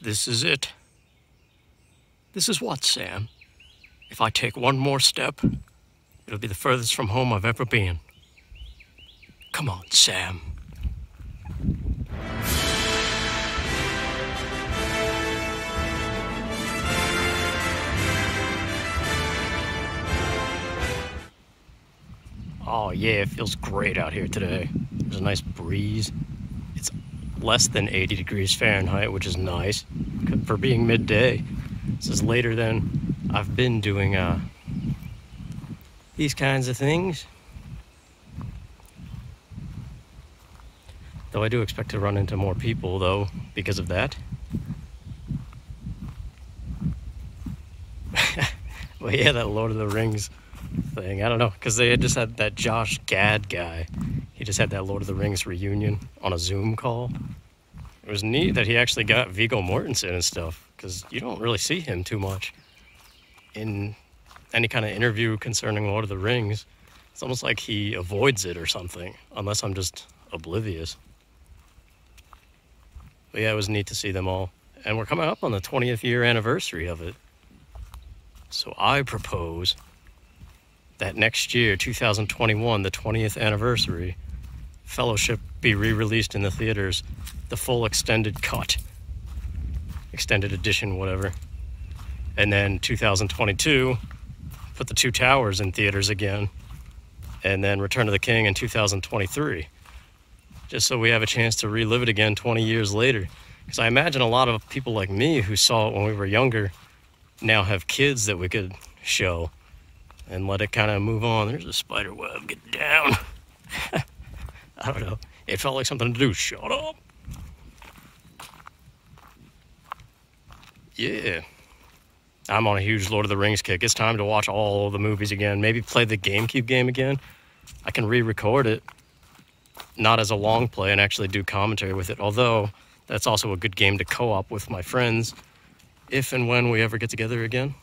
This is it. This is what, Sam? If I take one more step, it'll be the furthest from home I've ever been. Come on, Sam. Oh yeah, it feels great out here today. There's a nice breeze. It's less than 80 degrees Fahrenheit, which is nice for being midday. This is later than I've been doing these kinds of things. Though I do expect to run into more people, though, because of that. But yeah, that Lord of the Rings thing, I don't know, because they had just had that Josh Gad guy. He just had that Lord of the Rings reunion on a Zoom call. It was neat that he actually got Viggo Mortensen and stuff, because you don't really see him too much in any kind of interview concerning Lord of the Rings. It's almost like he avoids it or something, unless I'm just oblivious. But yeah, it was neat to see them all. And we're coming up on the 20th year anniversary of it. So I propose that next year, 2021, the 20th anniversary, Fellowship be re-released in the theaters, the full extended cut, extended edition, whatever. And then 2022, put the Two Towers in theaters again, and then Return of the King in 2023, just so we have a chance to relive it again 20 years later. Because I imagine a lot of people like me who saw it when we were younger now have kids that we could show and let it kind of move on. There's a spider web. Get down. I don't know. It felt like something to do. Shut up. Yeah. I'm on a huge Lord of the Rings kick. It's time to watch all of the movies again. Maybe play the GameCube game again. I can re-record it, not as a long play, and actually do commentary with it. Although, that's also a good game to co-op with my friends if and when we ever get together again.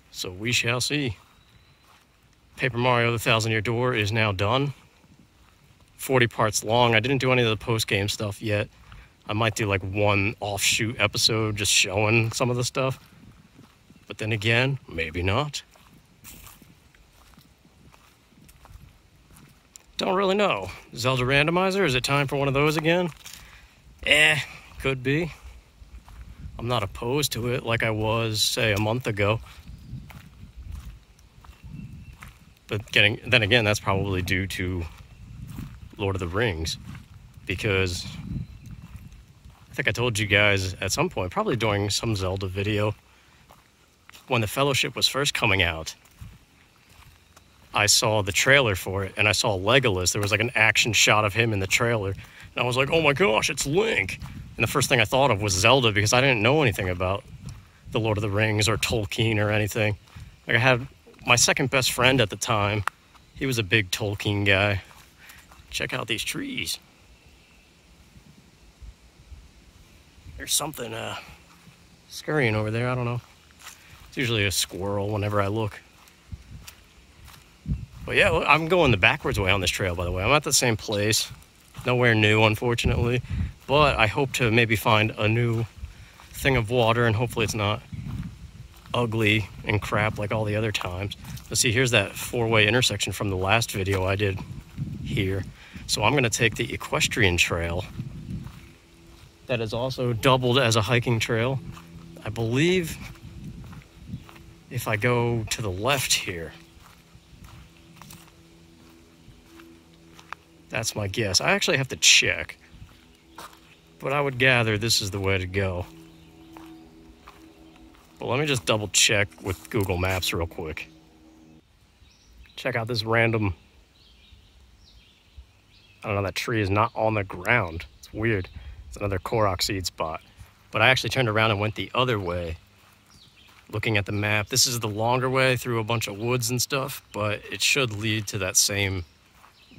So we shall see. Paper Mario The Thousand Year Door is now done. 40 parts long. I didn't do any of the post-game stuff yet. I might do like one offshoot episode just showing some of the stuff. But then again, maybe not. Don't really know. Zelda Randomizer, is it time for one of those again? Could be. I'm not opposed to it like I was, say, a month ago. But then again, that's probably due to Lord of the Rings, because I think I told you guys at some point, probably during some Zelda video, when the Fellowship was first coming out, I saw the trailer for it, and I saw Legolas. There was like an action shot of him in the trailer, and I was like, oh my gosh, it's Link. And the first thing I thought of was Zelda, because I didn't know anything about the Lord of the Rings or Tolkien or anything. Like, I had my second best friend at the time. He was a big Tolkien guy. Check out these trees. There's something scurrying over there. I don't know. It's usually a squirrel whenever I look. But yeah, I'm going the backwards way on this trail, by the way. I'm at the same place. Nowhere new, unfortunately. But I hope to maybe find a new thing of water, and hopefully it's not ugly and crap like all the other times. But see, here's that four-way intersection from the last video I did here. So I'm going to take the equestrian trail that is also doubled as a hiking trail. I believe if I go to the left here, that's my guess. I actually have to check, but I would gather this is the way to go. But let me just double check with Google Maps real quick. Check out this random, I don't know, that tree is not on the ground. It's weird. It's another Korok seed spot. But I actually turned around and went the other way, looking at the map. This is the longer way through a bunch of woods and stuff, but it should lead to that same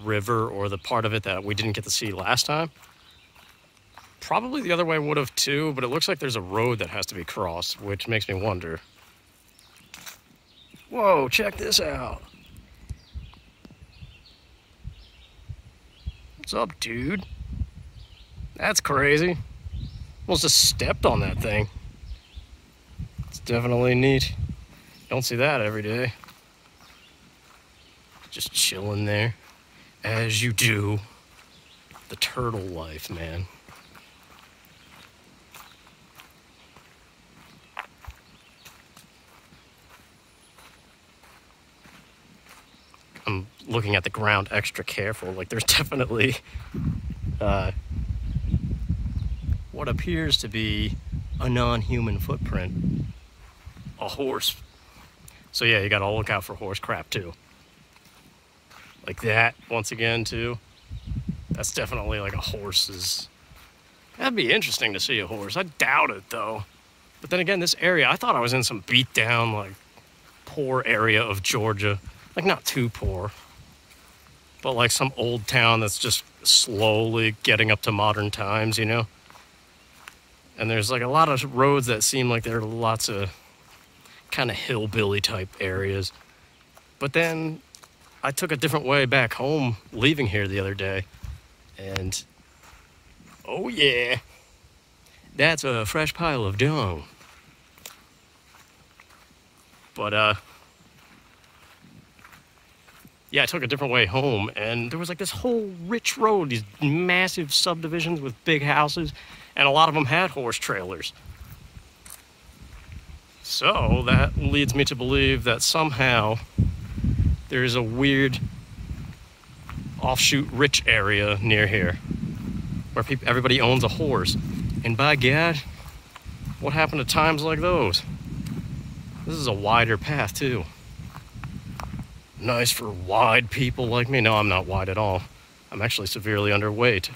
river, or the part of it that we didn't get to see last time. Probably the other way would have too, but it looks like there's a road that has to be crossed, which makes me wonder. Whoa, check this out. What's up, dude? That's crazy. Almost just stepped on that thing. It's definitely neat. Don't see that every day. Just chilling there, as you do. The turtle life, man. I'm looking at the ground extra careful. Like, there's definitely what appears to be a non-human footprint. A horse. So yeah, you gotta look out for horse crap too. Like that, once again, too. That's definitely like a horse's... That'd be interesting to see a horse. I doubt it, though. But then again, this area, I thought I was in some beat-down, like, poor area of Georgia. Like, not too poor. But like some old town that's just slowly getting up to modern times, you know? And there's like a lot of roads that seem like there are lots of kind of hillbilly type areas. But then I took a different way back home leaving here the other day. And, oh yeah, that's a fresh pile of dung. But, yeah, I took a different way home, and there was like this whole rich road, these massive subdivisions with big houses, and a lot of them had horse trailers. So that leads me to believe that somehow there's a weird offshoot rich area near here where everybody owns a horse. And by God, what happened to times like those? This is a wider path too. Nice for wide people like me. No, I'm not wide at all. I'm actually severely underweight.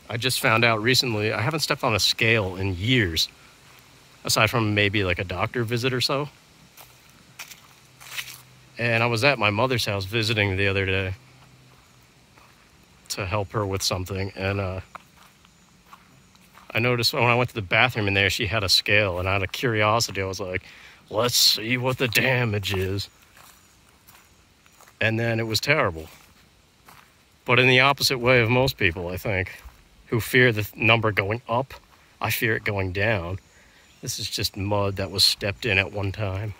I just found out recently I haven't stepped on a scale in years, aside from maybe like a doctor visit or so. And I was at my mother's house visiting the other day to help her with something, and I noticed when I went to the bathroom in there, she had a scale, and out of curiosity, I was like, let's see what the damage is. And then it was terrible. But in the opposite way of most people, I think, who fear the number going up, I fear it going down. This is just mud that was stepped in at one time.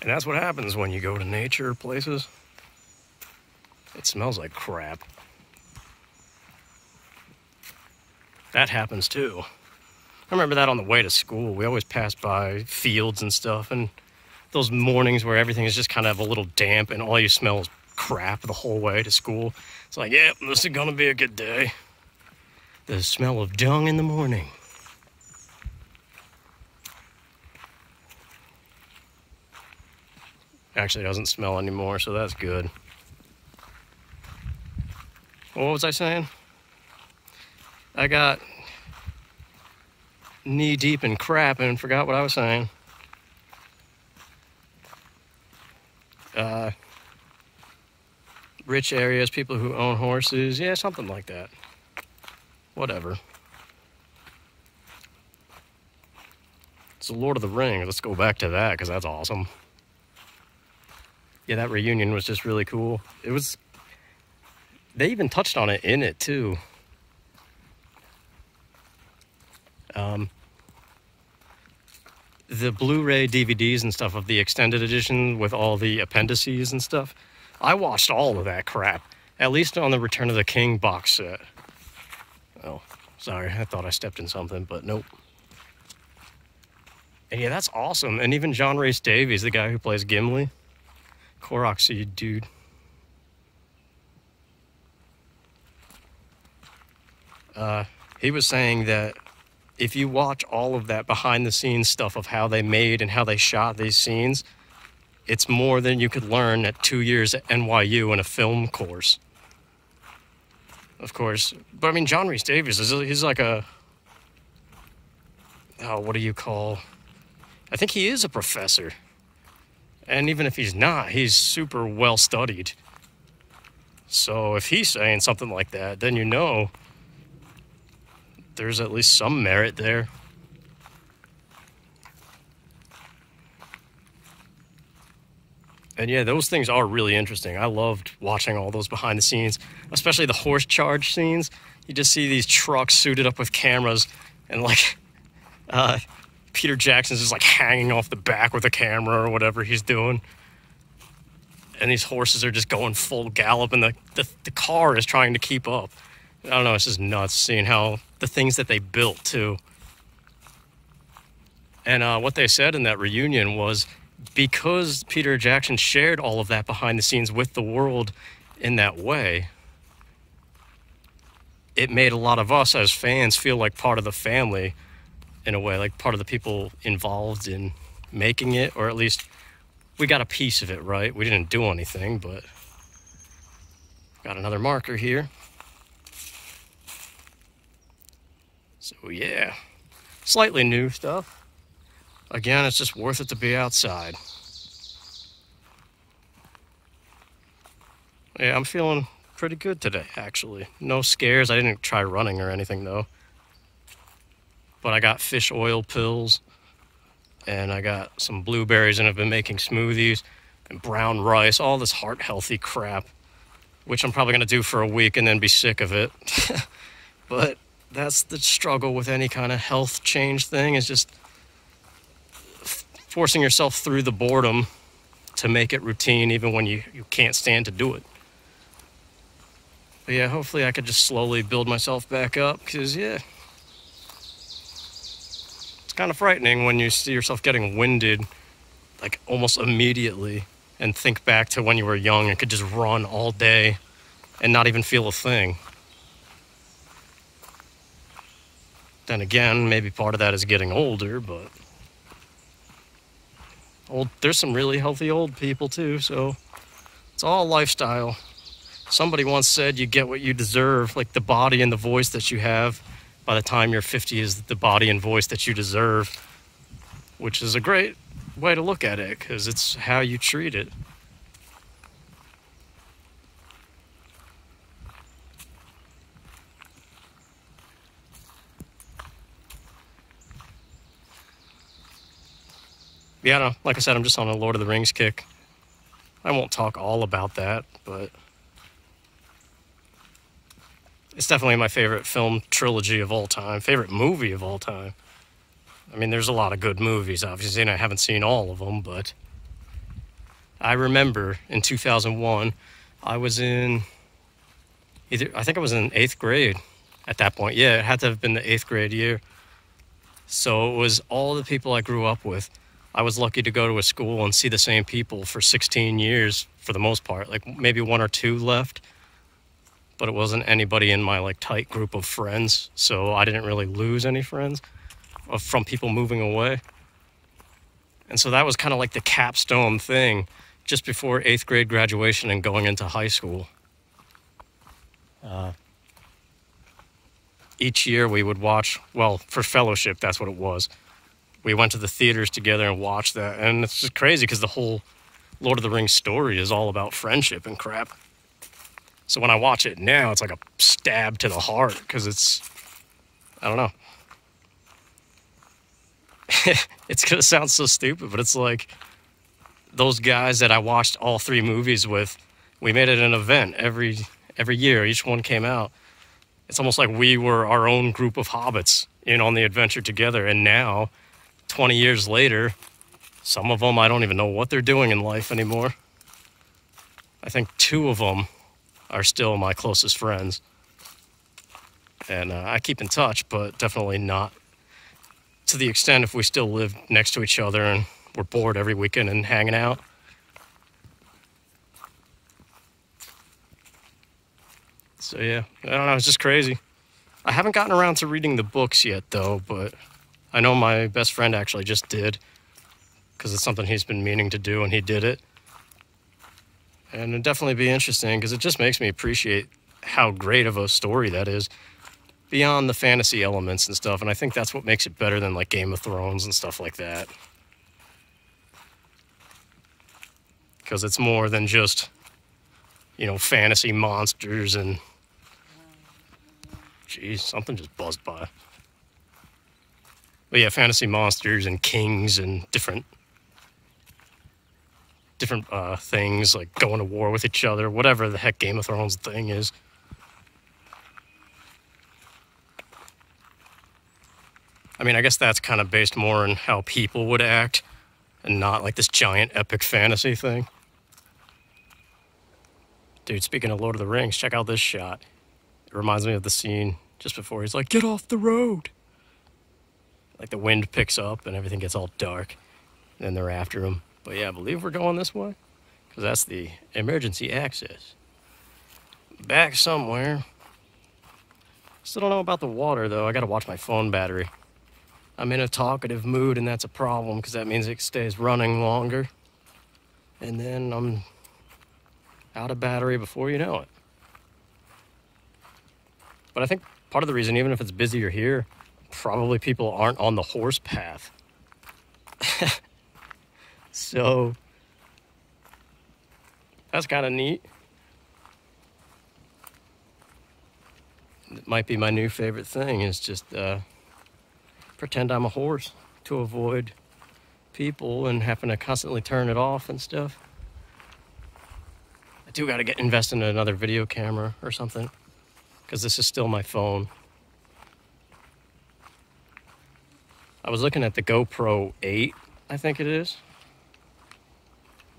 And that's what happens when you go to nature places. It smells like crap. That happens too. I remember that on the way to school. We always passed by fields and stuff, and those mornings where everything is just kind of a little damp and all you smell is crap the whole way to school. It's like, yeah, this is gonna be a good day. The smell of dung in the morning. Actually, it doesn't smell anymore, so that's good. What was I saying? I got knee deep in crap and forgot what I was saying. Rich areas, people who own horses, yeah, something like that. Whatever. It's the Lord of the Rings. Let's go back to that because that's awesome. Yeah, that reunion was just really cool. It was... They even touched on it in it, too. The Blu-ray DVDs and stuff of the extended edition with all the appendices and stuff, I watched all of that crap, at least on the Return of the King box set. Oh, sorry, I thought I stepped in something, but nope. And yeah, that's awesome. And even John Rhys Davies, the guy who plays Gimli, Korok Seed dude. He was saying that if you watch all of that behind-the-scenes stuff of how they made and how they shot these scenes, it's more than you could learn at 2 years at NYU in a film course. Of course. But I mean, John Rhys Davies, he's like a... Oh, what do you call... I think he is a professor. And even if he's not, he's super well-studied. So if he's saying something like that, then you know there's at least some merit there. And yeah, those things are really interesting. I loved watching all those behind the scenes, especially the horse charge scenes. You just see these trucks suited up with cameras, and like Peter Jackson's just like hanging off the back with a camera or whatever he's doing. And these horses are just going full gallop, and the car is trying to keep up. I don't know, it's just nuts seeing how the things that they built too. And what they said in that reunion was, because Peter Jackson shared all of that behind the scenes with the world in that way, it made a lot of us as fans feel like part of the family in a way, like part of the people involved in making it, or at least we got a piece of it, right? We didn't do anything, but got another marker here. So yeah, slightly new stuff. Again, it's just worth it to be outside. Yeah, I'm feeling pretty good today, actually. No scares. I didn't try running or anything, though. But I got fish oil pills, and I got some blueberries, and I've been making smoothies, and brown rice, all this heart-healthy crap, which I'm probably going to do for a week and then be sick of it. But that's the struggle with any kind of health change thing, is just forcing yourself through the boredom to make it routine even when you can't stand to do it. But yeah, hopefully I could just slowly build myself back up, because yeah, it's kind of frightening when you see yourself getting winded like almost immediately and think back to when you were young and could just run all day and not even feel a thing. Then again, maybe part of that is getting older, but there's some really healthy old people too, so it's all lifestyle. Somebody once said you get what you deserve, like the body and the voice that you have by the time you're 50 is the body and voice that you deserve, which is a great way to look at it, because it's how you treat it. Yeah, no, like I said, I'm just on a Lord of the Rings kick. I won't talk all about that, but it's definitely my favorite film trilogy of all time, favorite movie of all time. I mean, there's a lot of good movies, obviously, and I haven't seen all of them, but I remember in 2001, I was in I think I was in 8th grade at that point. Yeah, it had to have been the 8th grade year. So it was all the people I grew up with. I was lucky to go to a school and see the same people for 16 years for the most part, like maybe one or two left, but it wasn't anybody in my like tight group of friends. So I didn't really lose any friends from people moving away. And so that was kind of like the capstone thing just before 8th grade graduation and going into high school. Each year we would watch, well, for fellowship, that's what it was. We went to the theaters together and watched that. And it's just crazy because the whole Lord of the Rings story is all about friendship and crap. So when I watch it now, it's like a stab to the heart because it's, I don't know. It's going to sound so stupid, but it's like those guys that I watched all 3 movies with, we made it an event every year. Each one came out. It's almost like we were our own group of hobbits in on the adventure together. And now, 20 years later, some of them, I don't even know what they're doing in life anymore. I think 2 of them are still my closest friends. And I keep in touch, but definitely not to the extent if we still live next to each other and we're bored every weekend and hanging out. So yeah, I don't know, it's just crazy. I haven't gotten around to reading the books yet though, but I know my best friend actually just did, because it's something he's been meaning to do and he did it. And it'd definitely be interesting because it just makes me appreciate how great of a story that is beyond the fantasy elements and stuff. And I think that's what makes it better than like Game of Thrones and stuff like that. Because it's more than just, you know, fantasy monsters and... Jeez, something just buzzed by. But yeah, fantasy monsters and kings and different different things, like going to war with each other, whatever the heck Game of Thrones thing is. I mean, I guess that's kind of based more on how people would act and not like this giant epic fantasy thing. Dude, speaking of Lord of the Rings, check out this shot. It reminds me of the scene just before he's like, "Get off the road!" Like the wind picks up and everything gets all dark. And then they're after him. But yeah, I believe we're going this way, because that's the emergency access. Back somewhere. Still don't know about the water, though. I gotta watch my phone battery. I'm in a talkative mood, and that's a problem, because that means it stays running longer. And then I'm out of battery before you know it. But I think part of the reason, even if it's busier here, probably people aren't on the horse path. So that's kind of neat. It might be my new favorite thing, is just pretend I'm a horse to avoid people and having to constantly turn it off and stuff. I do got to invest in another video camera or something, because this is still my phone. I was looking at the GoPro 8, I think it is.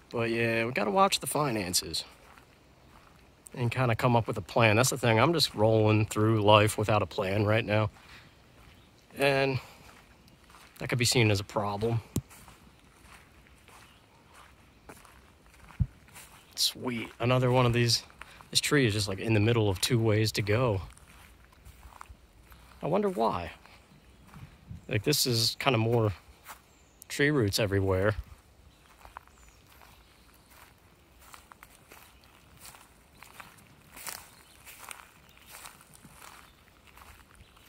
But yeah, we got to watch the finances and kind of come up with a plan. That's the thing. I'm just rolling through life without a plan right now. And that could be seen as a problem. Sweet. Another one of these. This tree is just like in the middle of two ways to go. I wonder why. Like, this is kind of more tree roots everywhere.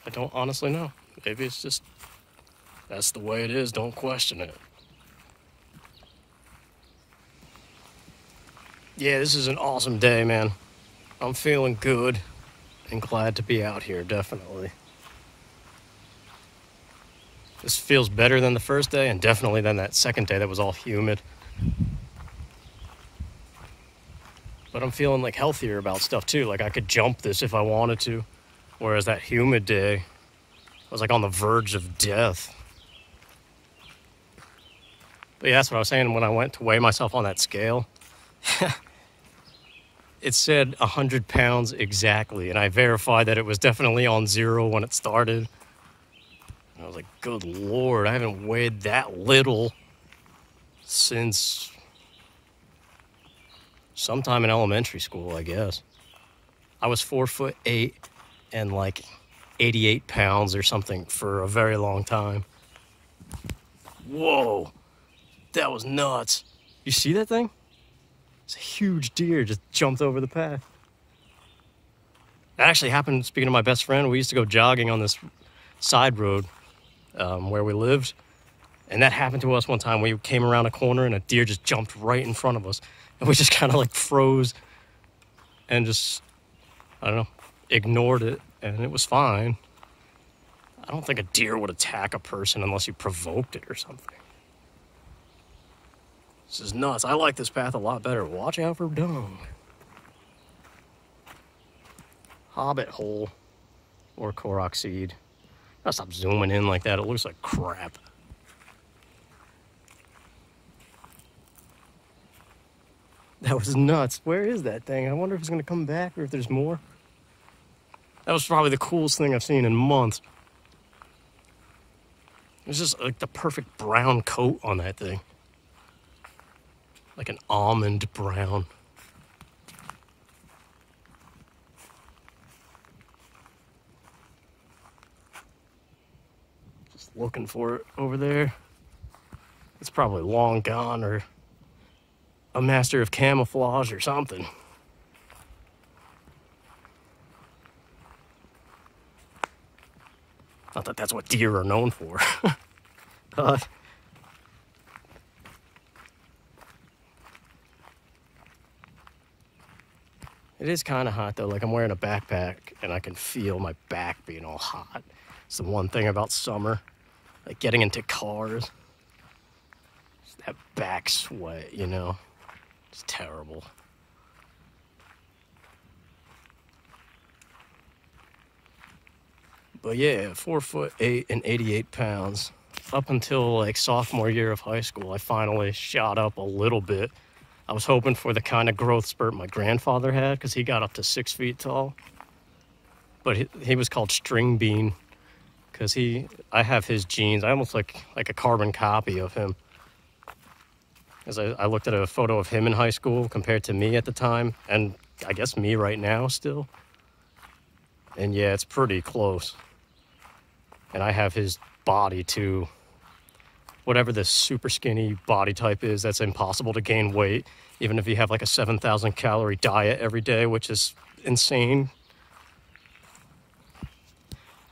I don't honestly know. Maybe it's just, that's the way it is. Don't question it. Yeah, this is an awesome day, man. I'm feeling good and glad to be out here, definitely. This feels better than the first day, and definitely than that second day that was all humid. But I'm feeling like healthier about stuff too. Like, I could jump this if I wanted to. Whereas that humid day, I was like on the verge of death. But yeah, that's what I was saying when I went to weigh myself on that scale. It said 100 pounds exactly, and I verified that it was definitely on 0 when it started. And I was like, good Lord, I haven't weighed that little since sometime in elementary school, I guess. I was 4'8" and like 88 pounds or something for a very long time. Whoa, that was nuts. You see that thing? It's a huge deer just jumped over the path. That actually happened, speaking of my best friend, we used to go jogging on this side road where we lived. And that happened to us one time. We came around a corner and a deer just jumped right in front of us. And we just kind of like froze and just, I don't know, ignored it. And it was fine. I don't think a deer would attack a person unless you provoked it or something. This is nuts. I like this path a lot better. Watch out for dung. Hobbit hole or Korok seed. Gotta stop zooming in like that. It looks like crap. That was nuts. Where is that thing? I wonder if it's gonna come back or if there's more. That was probably the coolest thing I've seen in months. It was just like the perfect brown coat on that thing. Like an almond brown. Just looking for it over there. It's probably long gone or a master of camouflage or something. Not that that's what deer are known for. It is kind of hot though. Like, I'm wearing a backpack and I can feel my back being all hot. It's the one thing about summer. Like, getting into cars. It's that back sweat, you know. It's terrible. But yeah, 4'8" and 88 pounds. Up until like sophomore year of high school, I finally shot up a little bit. I was hoping for the kind of growth spurt my grandfather had, because he got up to 6 feet tall. But he was called String Bean, because I have his genes. I almost like a carbon copy of him. As I looked at a photo of him in high school compared to me at the time, and I guess me right now still. And yeah, it's pretty close. And I have his body too. Whatever this super skinny body type is, that's impossible to gain weight, even if you have like a 7,000 calorie diet every day, which is insane.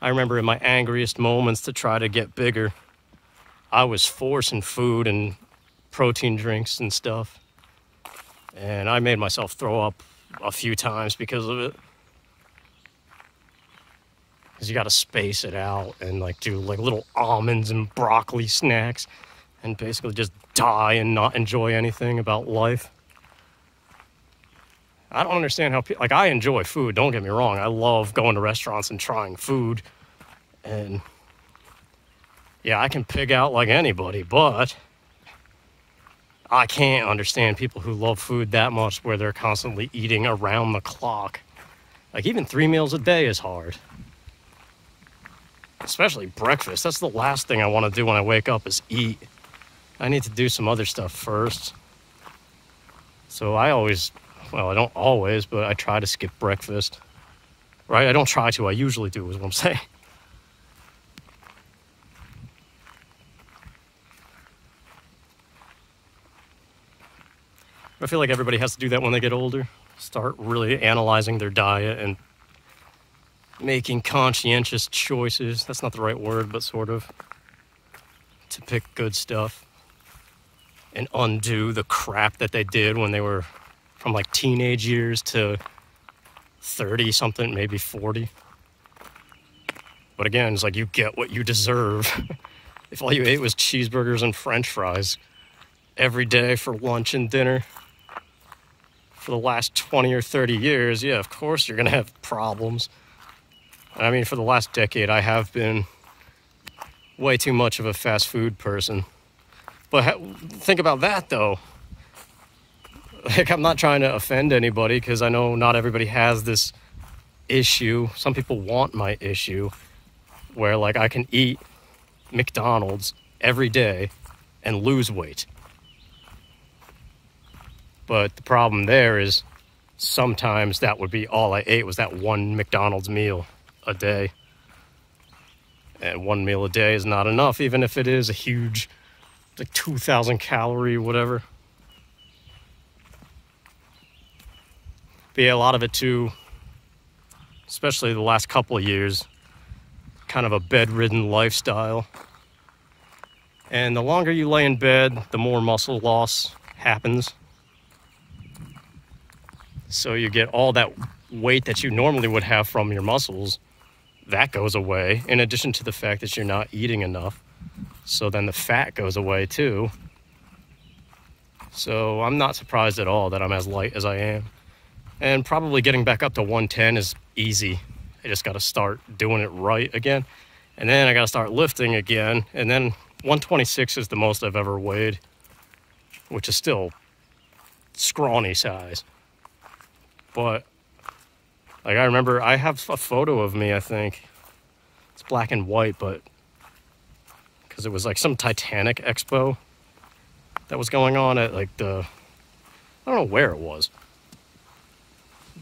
I remember in my angriest moments to try to get bigger, I was forcing food and protein drinks and stuff. And I made myself throw up a few times because of it. Because you got to space it out and like do like little almonds and broccoli snacks and basically just die and not enjoy anything about life. I don't understand how people, like, I enjoy food, don't get me wrong. I love going to restaurants and trying food. And yeah, I can pig out like anybody, but I can't understand people who love food that much where they're constantly eating around the clock. Like, even 3 meals a day is hard. Especially breakfast. That's the last thing I want to do when I wake up is eat. I need to do some other stuff first. So I always, well, I don't always, but I try to skip breakfast. Right? I don't try to. I usually do, is what I'm saying. I feel like everybody has to do that when they get older. Start really analyzing their diet and making conscientious choices. That's not the right word, but sort of. To pick good stuff. And undo the crap that they did when they were from like teenage years to 30 something, maybe 40. But again, it's like you get what you deserve. If all you ate was cheeseburgers and French fries every day for lunch and dinner for the last 20 or 30 years, yeah, of course you're going to have problems. I mean, for the last decade, I have been way too much of a fast food person. But think about that, though. Like, I'm not trying to offend anybody, because I know not everybody has this issue. Some people want my issue, where, like, I can eat McDonald's every day and lose weight. But the problem there is sometimes that would be all I ate was that one McDonald's meal a day. And one meal a day is not enough, even if it is a huge, like 2,000 calorie, whatever. But yeah, a lot of it too, especially the last couple of years, kind of a bedridden lifestyle. And the longer you lay in bed, the more muscle loss happens. So you get all that weight that you normally would have from your muscles, that goes away, in addition to the fact that you're not eating enough. So then the fat goes away too. So I'm not surprised at all that I'm as light as I am. And probably getting back up to 110 is easy. I just got to start doing it right again. And then I got to start lifting again. And then 126 is the most I've ever weighed, which is still scrawny size. But like, I remember I have a photo of me, I think. It's black and white, but because it was like some Titanic expo that was going on at like I don't know where it was.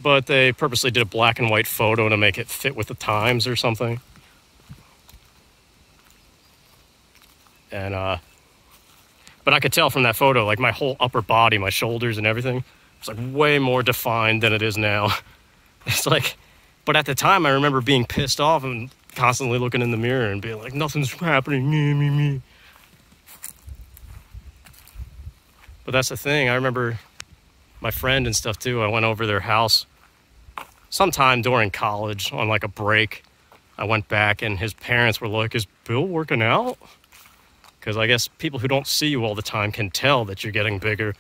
But they purposely did a black and white photo to make it fit with the times or something. And, but I could tell from that photo, like my whole upper body, my shoulders and everything, was like way more defined than it is now. It's like, but at the time I remember being pissed off and constantly looking in the mirror and being like, nothing's happening, me. But that's the thing. I remember my friend and stuff too. I went over their house sometime during college on like a break. I went back and his parents were like, is Bill working out? Because I guess people who don't see you all the time can tell that you're getting bigger.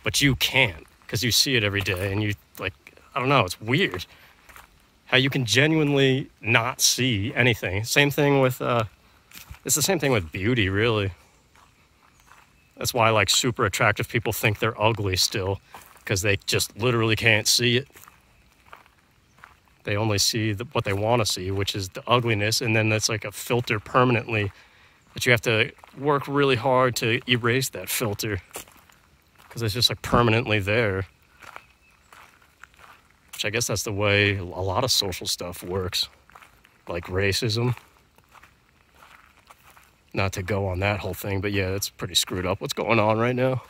but you can't because you see it every day, and you, like, I don't know, it's weird how you can genuinely not see anything. Same thing with it's the same thing with beauty, really. That's why, like, super attractive people think they're ugly still, because they just literally can't see it. They only see what they want to see, which is the ugliness, and then that's like a filter permanently that you have to work really hard to erase that filter, because it's just like permanently there. Which I guess that's the way a lot of social stuff works, like racism. Not to go on that whole thing, but yeah, it's pretty screwed up what's going on right now.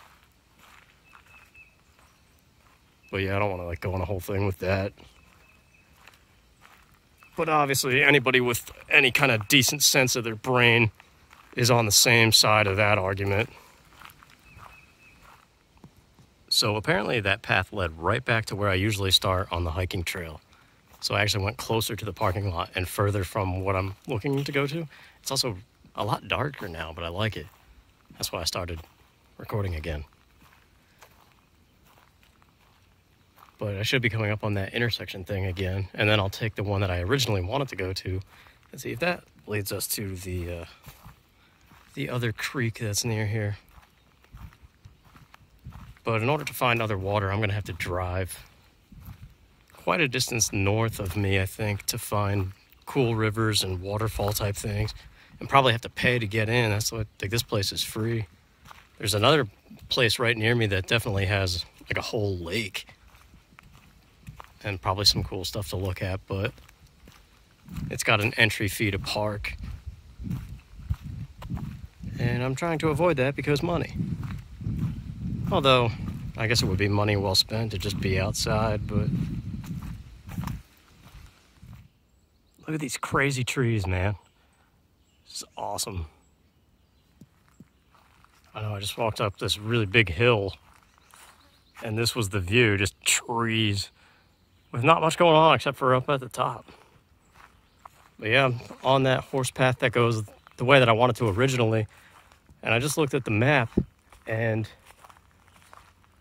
But yeah, I don't want to like go on a whole thing with that. But obviously, anybody with any kind of decent sense of their brain is on the same side of that argument. So apparently that path led right back to where I usually start on the hiking trail. So I actually went closer to the parking lot and further from what I'm looking to go to. It's also a lot darker now, but I like it. That's why I started recording again. But I should be coming up on that intersection thing again, and then I'll take the one that I originally wanted to go to and see if that leads us to the other creek that's near here. But in order to find other water, I'm going to have to drive quite a distance north of me, I think, to find cool rivers and waterfall type things, and probably have to pay to get in. That's what, like, this place is free. There's another place right near me that definitely has like a whole lake and probably some cool stuff to look at, but it's got an entry fee to park. And I'm trying to avoid that because money. Although, I guess it would be money well spent to just be outside, but look at these crazy trees, man. This is awesome. I know, I just walked up this really big hill, and this was the view, just trees with not much going on except for up at the top. But yeah, I'm on that horse path that goes the way that I wanted to originally, and I just looked at the map, and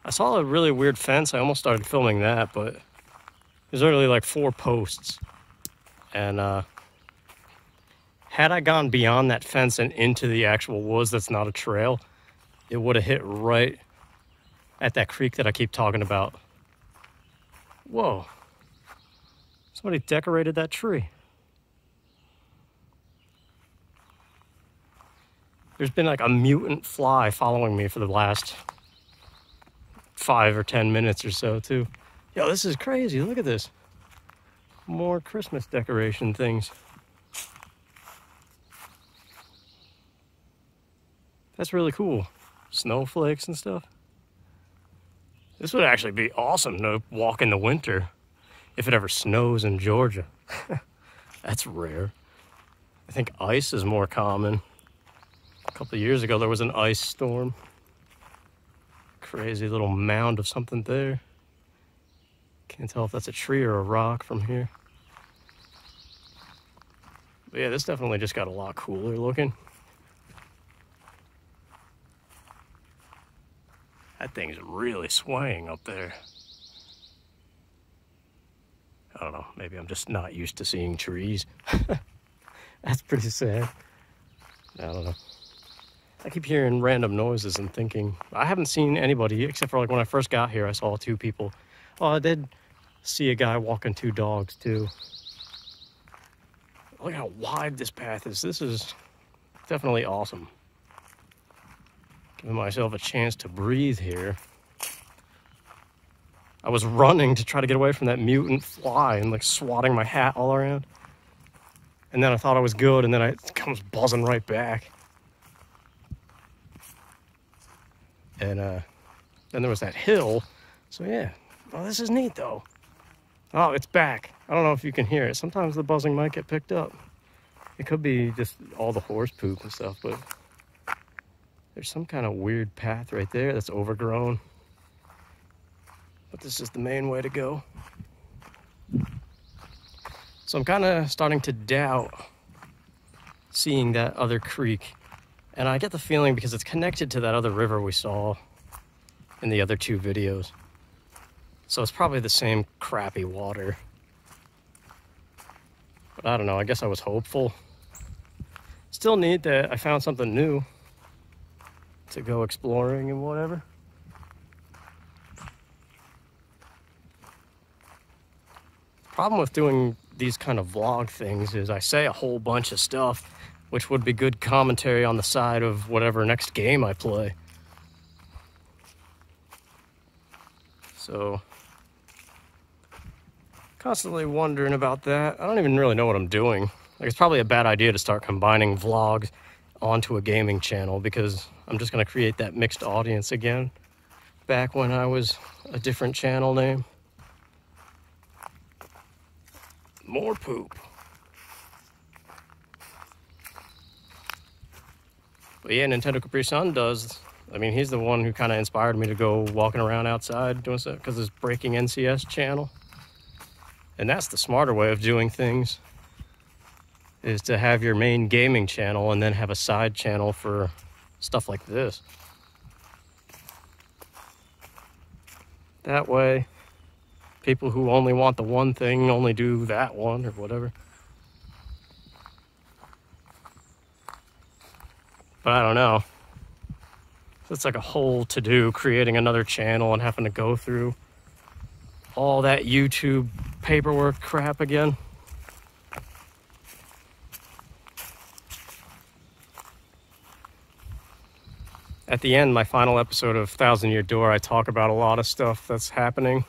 I saw a really weird fence. I almost started filming that, but there's literally like 4 posts. And had I gone beyond that fence and into the actual woods that's not a trail, it would have hit right at that creek that I keep talking about. Whoa. Somebody decorated that tree. There's been like a mutant fly following me for the last 5 or 10 minutes or so, too. Yo, this is crazy. Look at this. More Christmas decoration things. That's really cool. Snowflakes and stuff. This would actually be awesome to walk in the winter if it ever snows in Georgia. That's rare. I think ice is more common. A couple of years ago, there was an ice storm. Crazy little mound of something there. Can't tell if that's a tree or a rock from here. But yeah, this definitely just got a lot cooler looking. That thing's really swaying up there. I don't know, maybe I'm just not used to seeing trees. That's pretty sad. I don't know. I keep hearing random noises and thinking, I haven't seen anybody, except for like when I first got here, I saw 2 people. Oh, I did see a guy walking 2 dogs too. Look how wide this path is. This is definitely awesome. Giving myself a chance to breathe here. I was running to try to get away from that mutant fly and like swatting my hat all around. And then I thought I was good, and then it comes buzzing right back. And then there was that hill. So yeah, oh, this is neat though. Oh, it's back. I don't know if you can hear it. Sometimes the buzzing might get picked up. It could be just all the horse poop and stuff, but there's some kind of weird path right there that's overgrown. But this is the main way to go. So I'm kind of starting to doubt seeing that other creek. And I get the feeling because it's connected to that other river we saw in the other 2 videos. So it's probably the same crappy water. But I don't know, I guess I was hopeful. Still neat that I found something new to go exploring and whatever. Problem with doing these kind of vlog things is I say a whole bunch of stuff, which would be good commentary on the side of whatever next game I play. So, constantly wondering about that. I don't even really know what I'm doing. Like, it's probably a bad idea to start combining vlogs onto a gaming channel, because I'm just going to create that mixed audience again, back when I was a different channel name. More poop. But yeah, Nintendo Capri Sun does. I mean, he's the one who kind of inspired me to go walking around outside doing stuff, because it's Breaking NCS channel. And that's the smarter way of doing things, is to have your main gaming channel and then have a side channel for stuff like this. That way, people who only want the one thing only do that one or whatever. But I don't know. It's like a whole to-do, creating another channel and having to go through all that YouTube paperwork crap again. At the end, my final episode of 1,000 Year Door, I talk about a lot of stuff that's happening.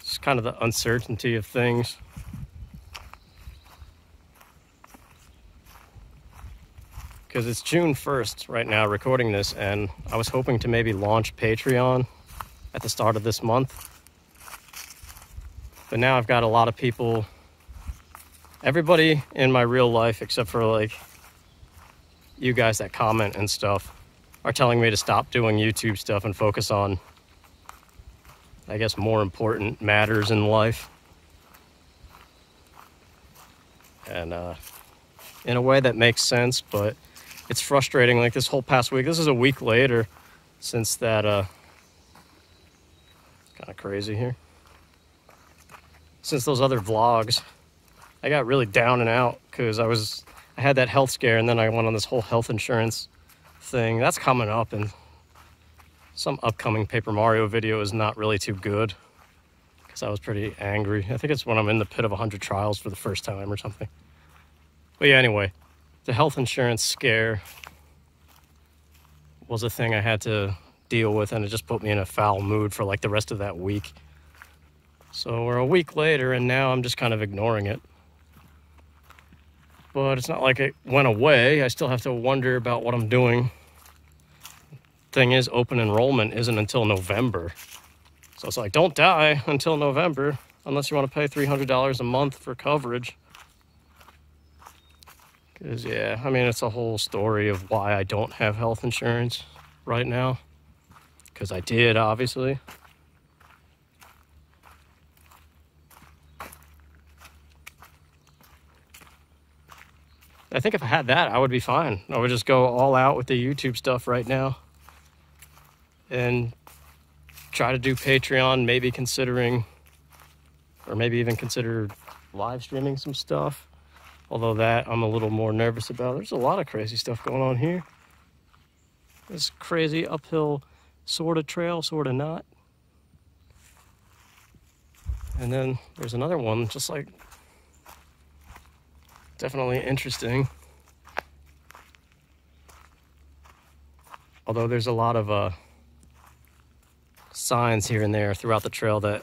It's kind of the uncertainty of things. Because it's June 1st right now, recording this, and I was hoping to maybe launch Patreon at the start of this month. But now I've got a lot of people, everybody in my real life, except for like you guys that comment and stuff, are telling me to stop doing YouTube stuff and focus on, I guess, more important matters in life. And in a way that makes sense, but it's frustrating. Like this whole past week, this is a week later since that, kind of crazy here. Since those other vlogs, I got really down and out because I had that health scare, and then I went on this whole health insurance thing. That's coming up, and some upcoming Paper Mario video is not really too good because I was pretty angry. I think it's when I'm in the pit of 100 trials for the first time or something. But yeah, anyway, the health insurance scare was a thing I had to deal with, and it just put me in a foul mood for like the rest of that week. So we're a week later, and now I'm just kind of ignoring it. But it's not like it went away. I still have to wonder about what I'm doing. Thing is, open enrollment isn't until November. So it's like, don't die until November, unless you want to pay $300 a month for coverage. Because, yeah, I mean, it's a whole story of why I don't have health insurance right now. Because I did, obviously. I think if I had that, I would be fine. I would just go all out with the YouTube stuff right now. And try to do Patreon, maybe considering, or maybe even consider live streaming some stuff. Although that I'm a little more nervous about. There's a lot of crazy stuff going on here. This crazy uphill sort of trail, sort of not. And then there's another one, just like, definitely interesting. Although there's a lot of signs here and there throughout the trail that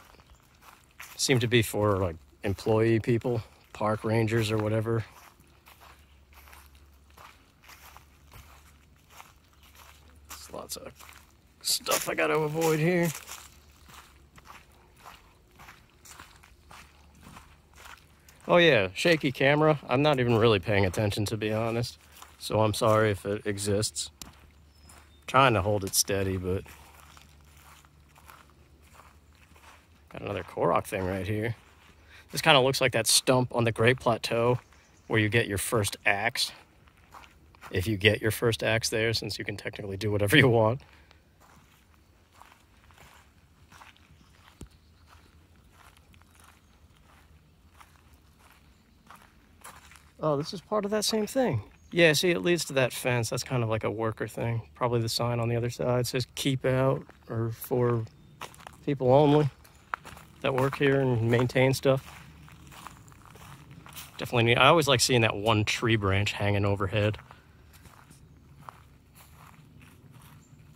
seem to be for like employee people, park rangers or whatever. There's lots of stuff I gotta avoid here. Oh yeah, shaky camera. I'm not even really paying attention, to be honest. So I'm sorry if it exists. Trying to hold it steady, but got another Korok thing right here. This kind of looks like that stump on the Great Plateau where you get your first axe. If you get your first axe there, since you can technically do whatever you want. Oh, this is part of that same thing. Yeah, see, it leads to that fence. That's kind of like a worker thing. Probably the sign on the other side says keep out, or for people only that work here and maintain stuff. Definitely neat. I always like seeing that one tree branch hanging overhead.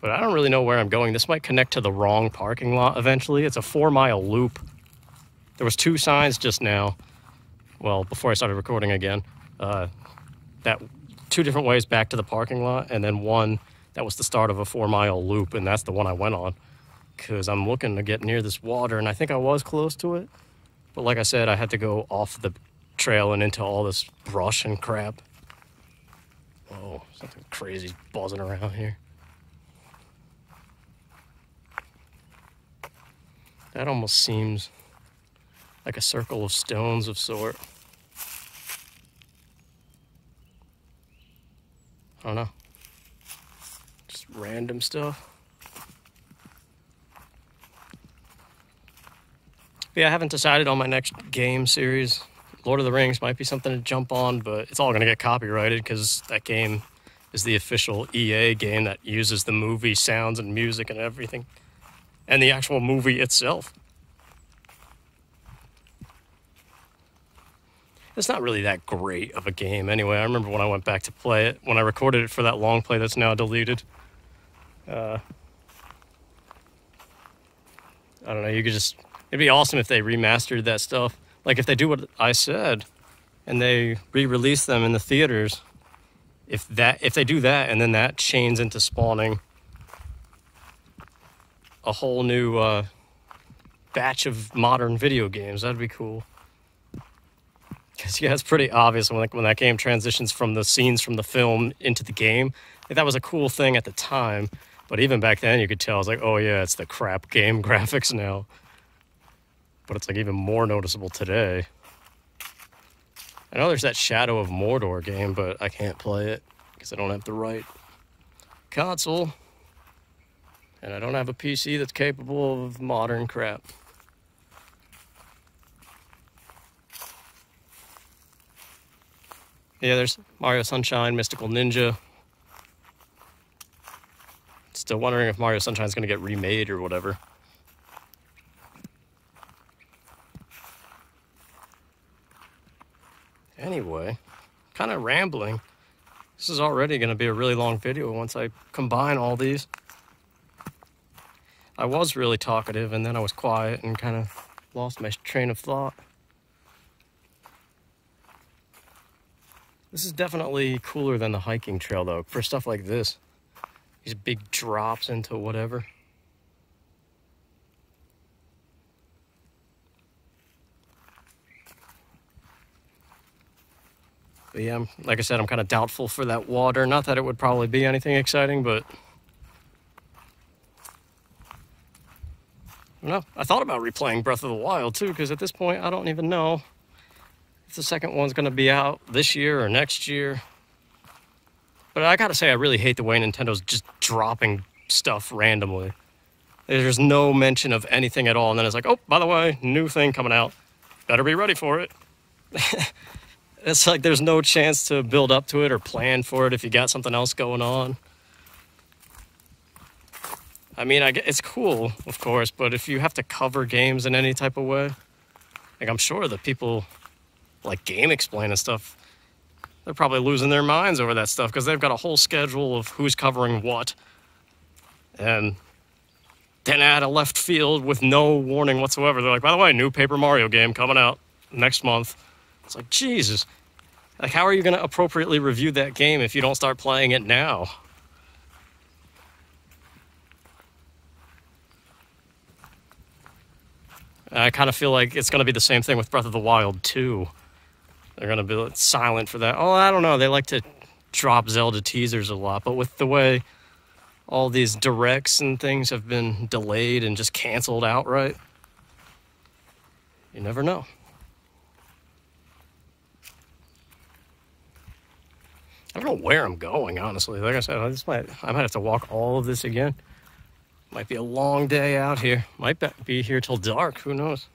But I don't really know where I'm going. This might connect to the wrong parking lot eventually. It's a 4-mile loop. There was 2 signs just now. Well, before I started recording again. That 2 different ways back to the parking lot, and then one that was the start of a 4-mile loop, and that's the one I went on. Because I'm looking to get near this water, and I think I was close to it. But like I said, I had to go off the trail and into all this brush and crap. Whoa, something crazy buzzing around here. That almost seems like a circle of stones of sort. I don't know. Just random stuff. But yeah, I haven't decided on my next game series. Lord of the Rings might be something to jump on, but it's all going to get copyrighted because that game is the official EA game that uses the movie sounds and music and everything. And the actual movie itself. It's not really that great of a game anyway. I remember when I went back to play it, when I recorded it for that long play that's now deleted. I don't know, it'd be awesome if they remastered that stuff. Like if they do what I said and they re-release them in the theaters, if they do that and then that chains into spawning a whole new batch of modern video games, that'd be cool. Because, yeah, it's pretty obvious when that game transitions from the scenes from the film into the game. Like, that was a cool thing at the time. But even back then, you could tell, I was like, oh, yeah, it's the crap game graphics now. But it's, like, even more noticeable today. I know there's that Shadow of Mordor game, but I can't play it because I don't have the right console. And I don't have a PC that's capable of modern crap. Yeah, there's Mario Sunshine, Mystical Ninja. Still wondering if Mario Sunshine's going to get remade or whatever. Anyway, kind of rambling. This is already going to be a really long video once I combine all these. I was really talkative and then I was quiet and kind of lost my train of thought. This is definitely cooler than the hiking trail, though, for stuff like this. These big drops into whatever. But yeah, like I said, I'm kind of doubtful for that water. Not that it would probably be anything exciting, but I don't know. I thought about replaying Breath of the Wild, too, because at this point, I don't even know if the second one's going to be out this year or next year. But I gotta say, I really hate the way Nintendo's just dropping stuff randomly. There's no mention of anything at all, and then it's like, oh, by the way, new thing coming out. Better be ready for it. It's like there's no chance to build up to it or plan for it if you got something else going on. I mean, it's cool, of course, but if you have to cover games in any type of way, like I'm sure the people like Game Explain and stuff, they're probably losing their minds over that stuff because they've got a whole schedule of who's covering what. And then out of left field with no warning whatsoever, they're like, by the way, new Paper Mario game coming out next month. It's like, Jesus. Like, how are you going to appropriately review that game if you don't start playing it now? I kind of feel like it's going to be the same thing with Breath of the Wild 2. They're going to be silent for that. Oh, I don't know. They like to drop Zelda teasers a lot. But with the way all these directs and things have been delayed and just canceled outright, you never know. I don't know where I'm going, honestly. Like I said, I might have to walk all of this again. Might be a long day out here. Might be here till dark. Who knows?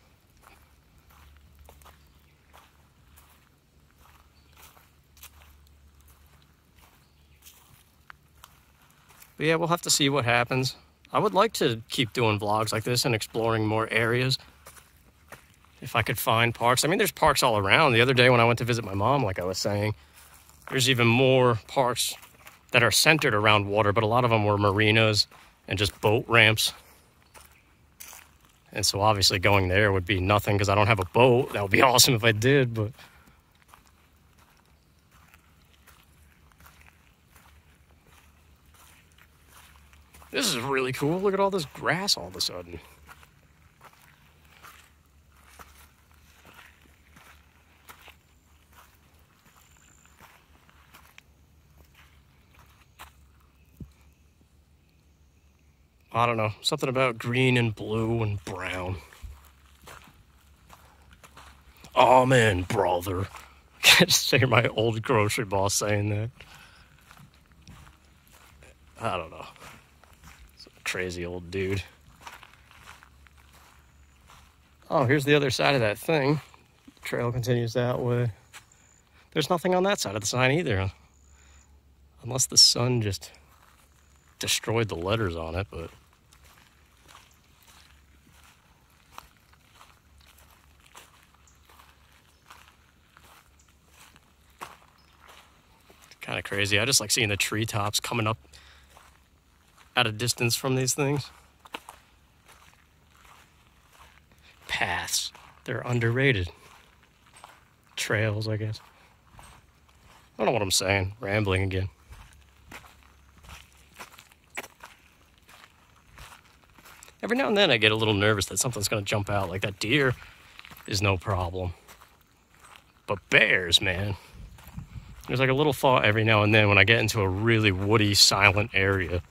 But yeah, we'll have to see what happens. I would like to keep doing vlogs like this and exploring more areas. If I could find parks. I mean, there's parks all around. The other day when I went to visit my mom, like I was saying, there's even more parks that are centered around water, but a lot of them were marinas and just boat ramps. And so obviously going there would be nothing because I don't have a boat. That would be awesome if I did, but... This is really cool. Look at all this grass all of a sudden. I don't know, something about green and blue and brown. Amen, brother. I just hear my old grocery boss saying that. I don't know. Some crazy old dude. Oh, here's the other side of that thing. The trail continues that way. There's nothing on that side of the sign either. Unless the sun just destroyed the letters on it, but... kind of crazy. I just like seeing the treetops coming up at a distance from these things. Paths. They're underrated. Trails, I guess. I don't know what I'm saying. Rambling again. Every now and then I get a little nervous that something's going to jump out. Like that deer is no problem. But bears, man. There's like a little thought every now and then when I get into a really woody, silent area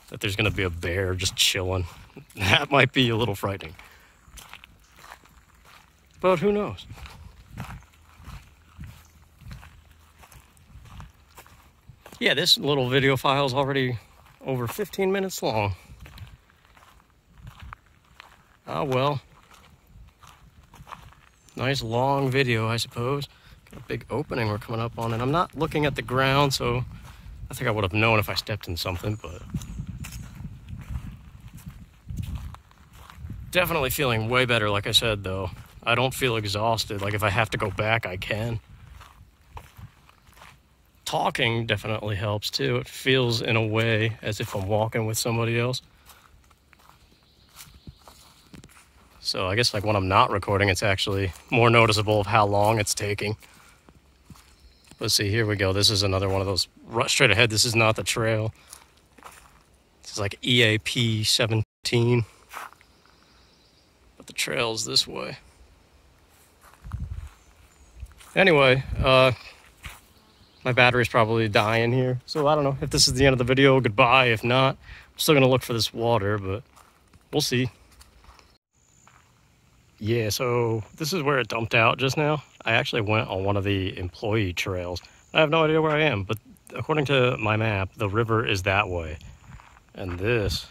that there's going to be a bear just chilling. That might be a little frightening. But who knows? Yeah, this little video file is already over 15 minutes long. Oh well. Nice long video, I suppose. Got a big opening we're coming up on, and I'm not looking at the ground, so I think I would have known if I stepped in something, but definitely feeling way better, like I said, though. I don't feel exhausted. Like if I have to go back, I can. Talking definitely helps too. It feels in a way as if I'm walking with somebody else. So I guess like when I'm not recording, it's actually more noticeable of how long it's taking. Let's see, here we go. This is another one of those straight ahead. This is not the trail. This is like EAP 17. But the trail's this way. Anyway, my battery's probably dying here. So I don't know if this is the end of the video. Goodbye. If not, I'm still going to look for this water, but we'll see. Yeah, so this is where it dumped out just now. I actually went on one of the employee trails. I have no idea where I am, but according to my map, the river is that way. And this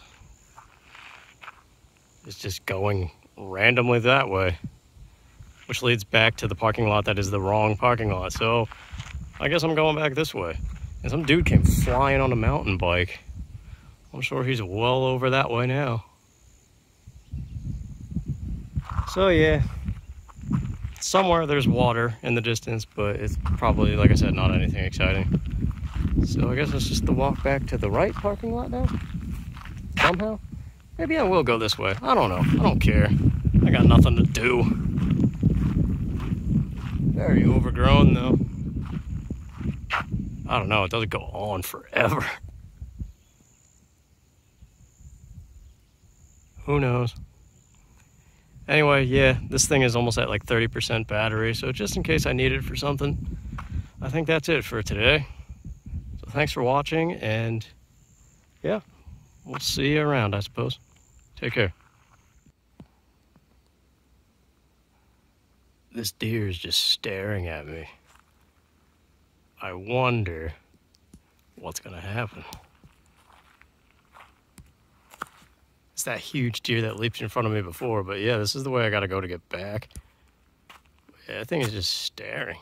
is just going randomly that way, which leads back to the parking lot that is the wrong parking lot. So I guess I'm going back this way. And some dude came flying on a mountain bike. I'm sure he's well over that way now. So yeah, somewhere there's water in the distance, but it's probably, like I said, not anything exciting. So I guess it's just the walk back to the right parking lot now, somehow. Maybe I will go this way. I don't know. I don't care. I got nothing to do. Very overgrown though. I don't know. It doesn't go on forever. Who knows? Anyway, yeah, this thing is almost at like 30% battery, so just in case I need it for something, I think that's it for today. So thanks for watching, and yeah, we'll see you around, I suppose. Take care. This deer is just staring at me. I wonder what's gonna happen. It's that huge deer that leaped in front of me before, but yeah, this is the way I gotta go to get back. Yeah, that thing is just staring.